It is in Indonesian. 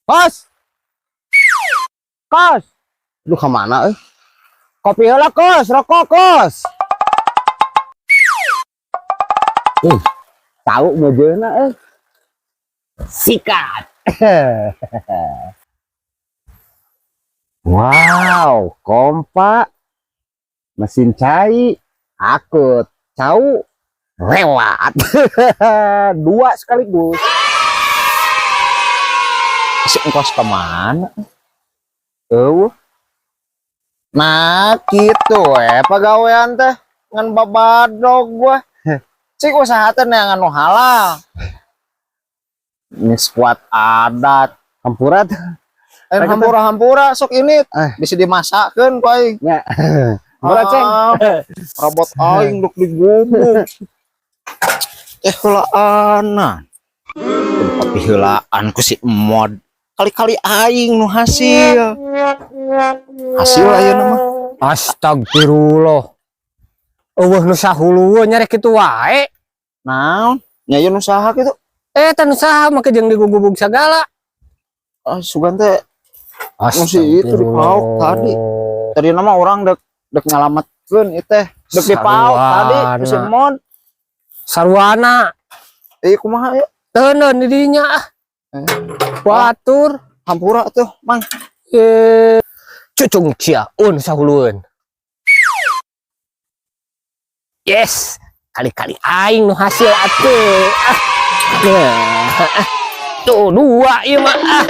Kos. Kos. Lu kemana kopi heula kos, rokok kos. Tahu mobilna sikat. Wow, kompak. Mesin cai akut, cau lewat. Dua sekaligus. Si engkos kemana? Nah gitu pegawaian teh ngan babadog gua. Cik usaha teh neangan nu halal. Ini squad adat hampura teh. Hampura sok ini bisa dimasakkeun ku aing. Nya. Hampura ceng. Robot aing duk digubuk. Heulaan. Kopi heulaan ku si mod. Kali-kali aing nu hasil ayeuna mah. Astagfirullah. Eueuh nu sahulueun nyarek kitu wae. Naon? Nya ieu nu saha kitu? Tan saha make jeung digugubug sagala. Sugan teh si itu dipauk tadi. Tadi nama orang dek nyalametkeun ieu teh. Dek dipauk tadi si mod. Sarwana. Kumaha ieu? Teuneun di dinya Batur hampura tuh mang cucung ciaun sahulueun. Yes, kali-kali aing nu hasil atuh. Tuh dua ieu mah.